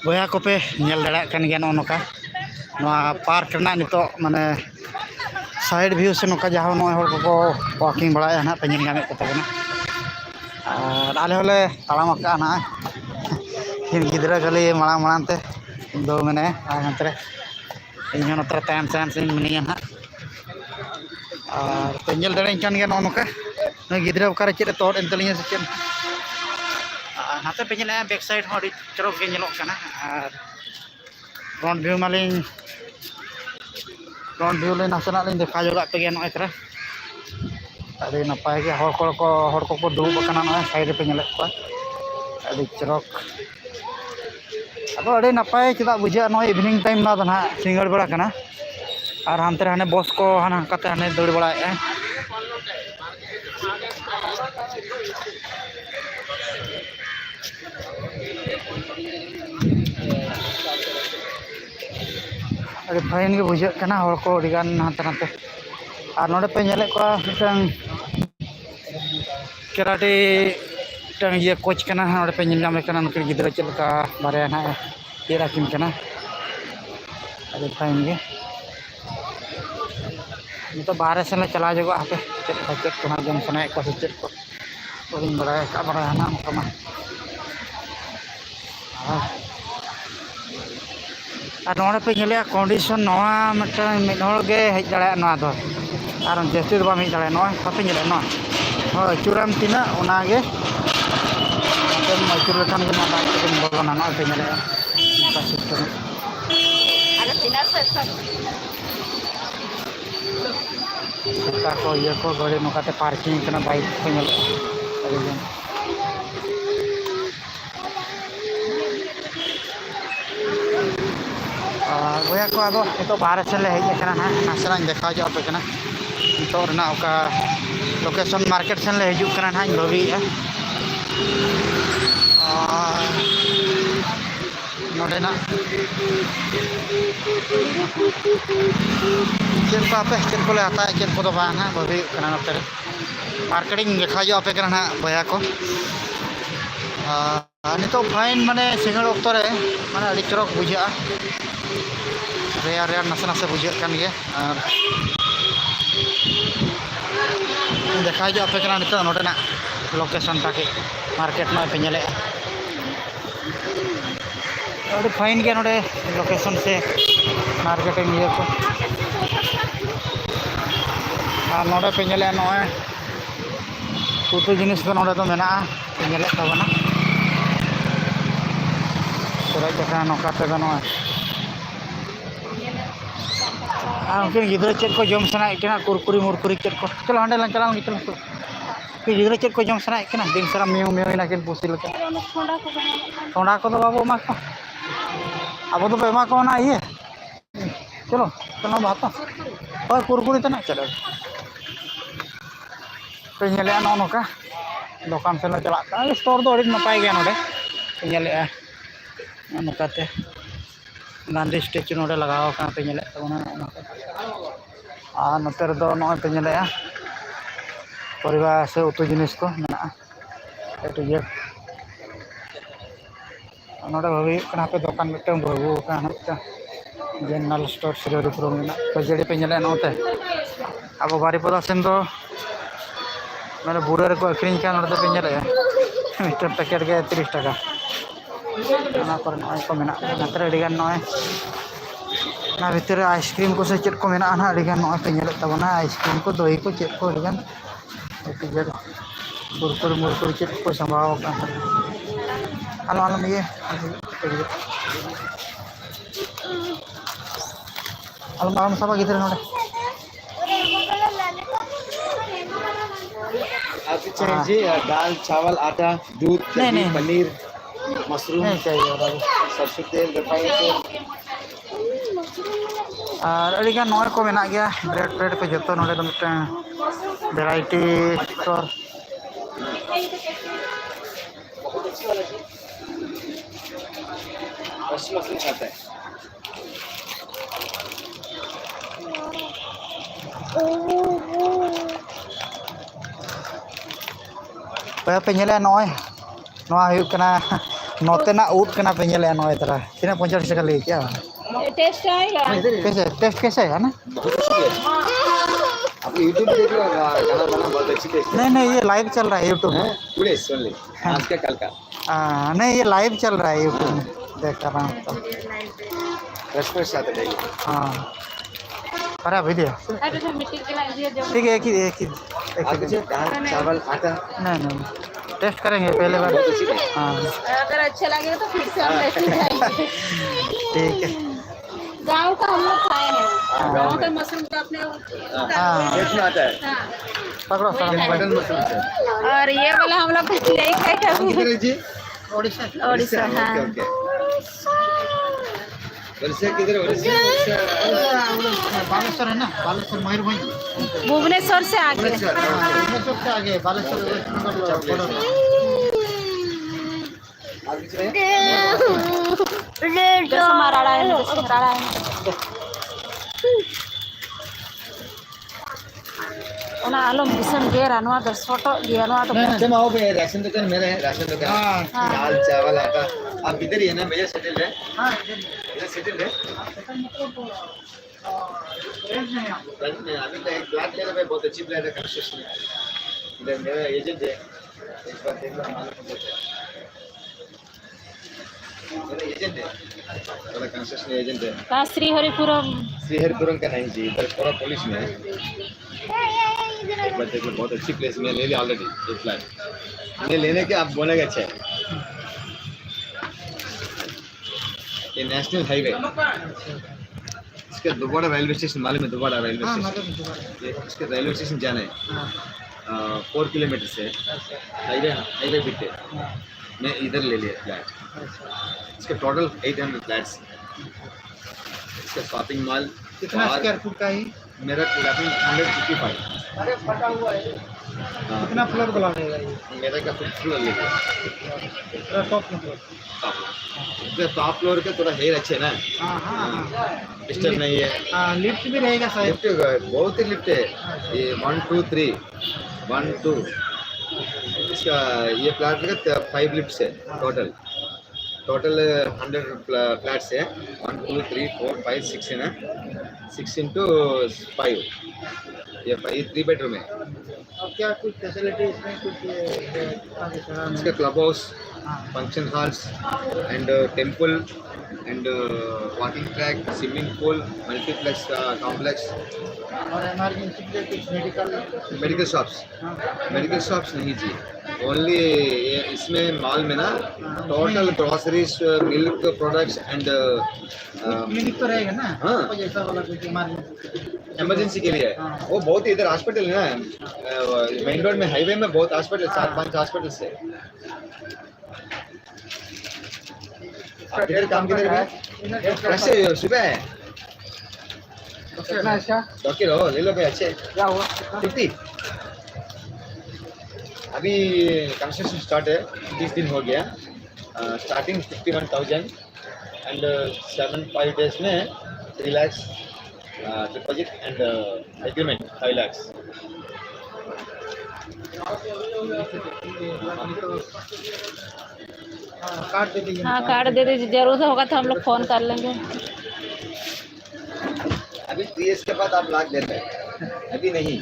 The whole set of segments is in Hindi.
Boya ko pe nyel darat kan gyan onoka. Noa park rena nito mane side view se noka jaho noy hor ko walking balaya na pe nyel ngamet ko tabona. Ale hole talam akka na. Hin gidra kali malang te do mane antre. Inyo notra tam sin menian ha. Pe nyel darat kan gyan onoka. No gidra ukare chete tod entelinya sekian. Nate pe nyel back side hodi cerok ge nyelok kana. Front view maling front view le nasana le dekha juga pe gen oitra adi napai ge hor ko duduk kana na side pe nyelek ko adi cerok ado adi napai cheda bujha no evening time na dana singar bera kana ar hantre hane bos ko hana kate hane daud bera adi fine ge bujha kana hor ko digan hantar hantar ar node pe nyelek ko mitang karate tang ye coach kana node pe nyam kana nukin gidra chelka bare na ira kim kana adi fine ge nito bahare se la chala jogo ape chet ko jam sana ko chet ko orin bara ka bara na kama ar node pe nyele condition noa mitang mid hor ge hej dara noa do ar jesti do ba mi dara noa pa pe nyele noa hoi curam tina ona ge tem macur kan ge na ba ke bolon na pe nyele pa system ada tina set kita ko ye ko gari no kate parking kana bike pe nyele boya ko ado itu bahare se le hej kana ha nasrang dekha jo pe kana itu rena oka location market sen le hijuk kana ha lobi ya node na chen pa pe chen ko le hata chen ko do ba na lobi kana note marketing dekha jo pe kana ha boya ko nito fine mane singal okto re mane adi chorok bujha rear nasa bujha kan ge ar देखा जो पे kana nito node na location take market ma pe nyele adi fine ge node location se marketing ye ko ar node pe nyele noy utu jinis do node do mena pe nyele tabana surai dekha noka te do noy mungkin gidra chet ko jom sana ikena kurkuri chet ko chalo hande lan chalang chalo ki gidra chet ko jom sana ikena ding sara meu ina ken pusil ka sonda ko do babu ma ko abo do ma ko na iye chalo bata hoy kurkuri tana chalo pe nyele an onoka dokan se la chala ka store do adi napai ge node nyele onoka te Gandhi statue node lagaw kana pe nyele tabona noter do noy pe nyele परिवार से उतु जिनिस को मेना एटू ये नोडे भाभी कना पे दुकान मिटम बाबू कना जनरल स्टोर श्रीहरिपुर मेना पजड़ी पे nyele नोते अब बारीपदा सेन दो माने बुरे को अखरिन का नोडे पे nyele मिटर पैकेट के 30 टाका ना पर नय को मेना नतर अडिगान नय ना भीतर आइसक्रीम को से चेत को मेना ना अडिगान नय पे nyele तबना आइसक्रीम को दही को चेत को अडिगान kurkur cit ko sambaw ka alam ye alam sama gitu node आपको चाहिए दाल चावल आटा दूध दही पनीर मशरूम नहीं चाहिए बाबू सरसों तेल रिफाइंड तेल और अड़ीगान नय को मेना गया ब्रेड को जतो नोडे दो मिटा वैरायटी स्टोर मशरूम खाता है पे nyele noy noa huyuk kana नोतेना ऊट कना पे नेले नोए तरह तीना 50 टका ले क्या टेस्ट आएगा। कैसे टेस्ट कैसे है ना आप यूट्यूब देख लो खाना बनाना बहुत अच्छी टेस्ट नहीं ये लाइव चल रहा है यूट्यूब में है पूरे सुन ले आज का कल का नहीं ये लाइव चल रहा है यूट्यूब में देख रहा हूँ तो फ्रेश आता है हाँ अरे अभी दिया अरे तो मिट्टी के लाइए जो ठीक है एक ही आप मुझे दाल चावल आटा नहीं टेस्ट करेंगे पहले बार बहुत अच्छी टेस्ट हाँ अगर अच्छा लगे तो फिर से हम लेते जाएंगे। ठीक है गाँव का हम लोग खाए हैं। गाँव का मशरूम का अपने हाँ टेस्ट में आता है हाँ। पकड़ो मटन मशरूम से और ये वाला हम लोग नहीं खाए थे अभी। किधर है जी ओडिशा ओडिशा हाँ। ओके ओडिशा किधर ओडिशा बालेश्वर है ना बालेश्वर मयूरभंज भुवनेश्वर से आगे भुवनेश्वर से आगे बालेश्वर राड़ा है ona alom bisan gera no ada soto dia no ada जब आओ भैया राशन दुकान मेरा है राशन दुकान दाल चावल आटा आप इधर ही है ना मेजर सेटल है इधर सेटल है अभी तो एक फ्लैट ले रहा है बहुत अच्छी फ्लैट है कंस्ट्रक्शन इधर मेरा एजेंट है एक बार देख लो मालूम हो जाता है मेरा एजेंट है मेरा कंस्ट्रक्शन एजेंट है कहाँ श्रीहरिपुरम श्रीहरिपुरम का नहीं जी इधर पूरा पुलिस में है एक बार देख लो बहुत अच्छी प्लेस में ले लिया ऑलरेडी एक फ्लैट मैं लेने के आप बोलेगा अच्छा है ये नेशनल हाईवे इसका दोबारा रेलवे स्टेशन मालूम है दोबारा रेलवे स्टेशन इसके रेलवे स्टेशन जाना है 4 किलोमीटर से हाईवे बिटे मैं इधर ले लिया फ्लैट इसका टोटल 800 फ्लैट्स इसका शॉपिंग मॉल कितना स्क्वायर फुट का है मेरा 155 अरे फटा हुआ है कितना फ्लोर बना रहेगा ये मेरा का फुट फ्लोर ले लिया टॉप फ्लोर टॉप फ्लोर के थोड़ा हेयर अच्छे ना हाँ डिस्टर्ब नहीं है लिफ्ट भी रहेगा शायद लिफ्ट बहुत ही लिफ्ट है ये 1 2 3 1 2 इसका ये फ्लैट का 5 लिफ्ट्स है टोटल 100 फ्लैट्स है 1 2 3 4 5 6 है ना 6 into 5 ये 3 बेडरूम है और क्या कुछ फैसिलिटी इसमें कुछ इसका club house function halls and temple and walking track swimming pool multiplex complex और इमरजेंसी के कुछ मेडिकल शॉप्स नहीं जी ओनली इसमें मॉल में ना total groceries milk products and clinic तो रहेगा ना हाँ। कोई ऐसा वाला कुछ इमरजेंसी के लिए वो बहुत इधर हॉस्पिटल है ना मेन रोड में हाईवे में बहुत हॉस्पिटल 4-5 हॉस्पिटल है आप इधर काम किधर है कैसे सुबह है कितना अच्छा डॉक्टर हो ले लो भाई अच्छे क्या हुआ 50 अभी कंस्ट्रक्शन स्टार्ट है 30 दिन हो गया स्टार्टिंग 51,000 एंड 7-5 डेज में 3 lakh deposit and agreement 5 lakh card दे दीजिए हाँ कार्ड दे दीजिए जरूरत होगा तो हम लोग फोन कर लेंगे अभी 3 years के बाद आप लाख देते हैं अभी नहीं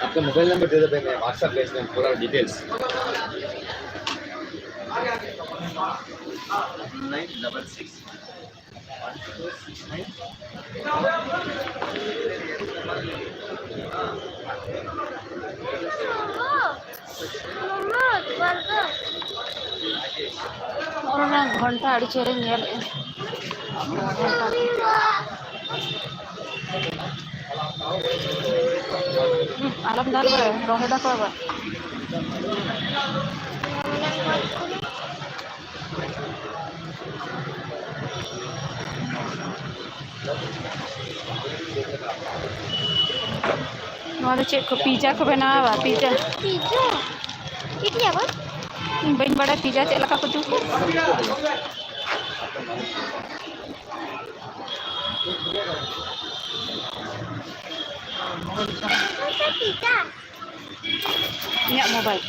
आपका मोबाइल नंबर दे दो भाई मैं व्हाट्सएप भेज दूँ पूरा डिटेल्स 966 और ना घंटा अड़ी चेरे नेल आलम दाल बरे रोहे दा करबा नोदे चेक को पिज्जा को बनावा पिज्जा इटी आबा बन बड़ा पिज्जा चला का कुछ Inyak mobile.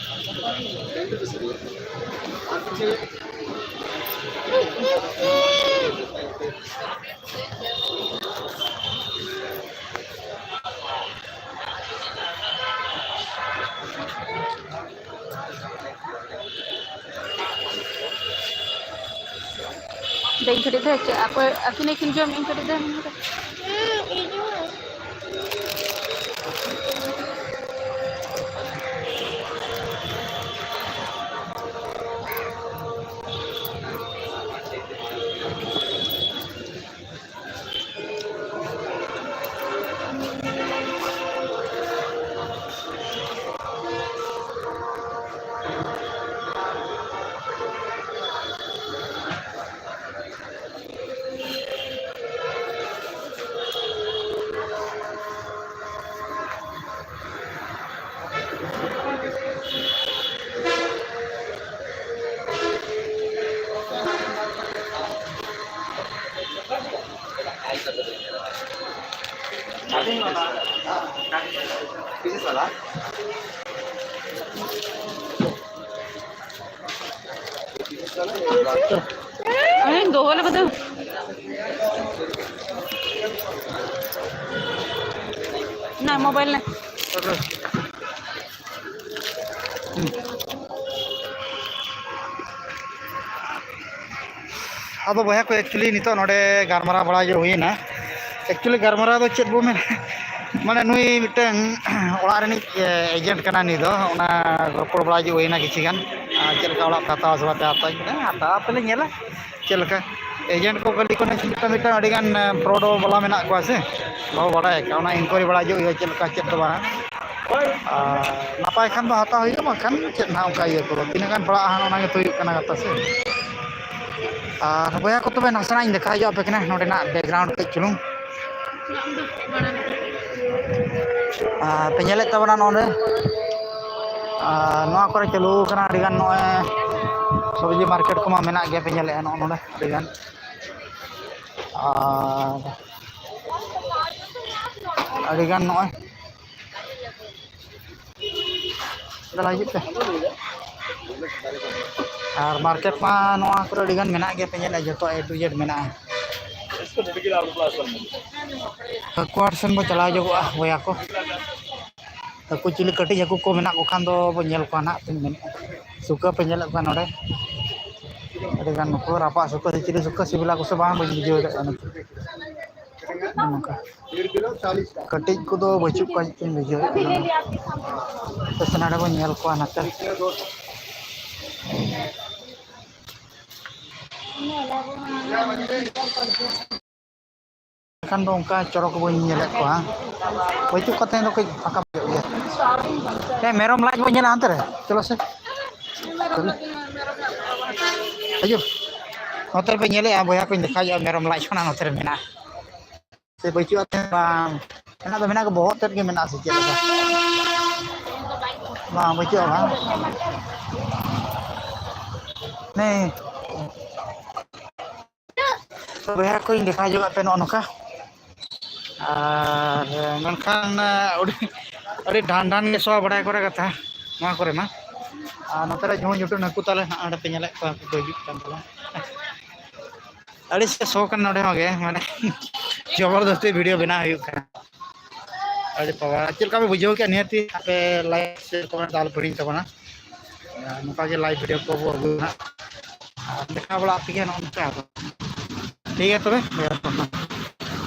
Dah ingkar dah. Aku naikin jom ingkar dah. Pieces वाला अरे दो वाला बता ना मोबाइल ना अब बया को एक्चुअली नितो नोडे गारमारा बड़ा जो हुई ना एक्चुअली गारमारा दो चेक बो में माने नुई मिटन ओड़ा रनी एजेंट कना नी दो ओना रोपड़ बड़ा जो हुई ना किछि गान चलका ओड़ा खाता सबाते आता पहले नेला चलका एजेंट को गली को मिटा मिटा अड़ी गान फ्रॉड वाला मेना को से बहु बड़ा है ओना इंक्वायरी बड़ा जो हुई चलका चेक दो बा नापाय खान दो हाता हुई मा खान चेक ना उका ये को तीन गान बड़ा हान ओना के तुई कना गता से बया को तबे नसना इन देखा जो पे कना नोडे ना बैकग्राउंड पे चलूं पे नेले तबना नोडे नोआ करे चलू कना अड़ी गान नोए सब्जी मार्केट को मा मेना गया पे नेले नो नोडे अड़ी गान अड़ी गान नोए दला हिजुत पे और मार्केट मा नोआ करे अड़ी गान मेना गया पे नेले जतो ए टू जेड मेना हकुआर सन बो चला जगोआ बया को हकु चिली कटी हकु को मेना को खान दो बो नेल को ना पे मेन सुका पे नेल को नोडे अड़ी गान को रापा सुका चिली सुका सिबिला को से बांग बो बुझे नोका कटी को दो बचु को चिन बुझे तो सनाडा बो नेल को नाते kan dong ka corok bo nyelek ko ha baju kata ndo ko pakam ya merom laj bo nyela antar chalo se ayo hotel pe nyele ya boya ko dekha ya merom laj kona hotel mena se baju ate bang enak do mena ko bahut tet ge mena se chela bang baju ha nih boya ko dekha juga pe noka मेनखान अड़ी ढान ढान के सो बड़ा करे कथा मा करे मा नतरे झुम झुटु नकु ताले आडे पे नेले को गजु कान ताला अड़ी से सो कन नडे होगे माने जबरदस्ती वीडियो बना हुई का अड़ी पवा चलका पे बुझो के नियति पे लाइक शेयर कमेंट दाल पड़ी तबना नुका के लाइव वीडियो को वो ना देखा बड़ा आपके ना ठीक है तबे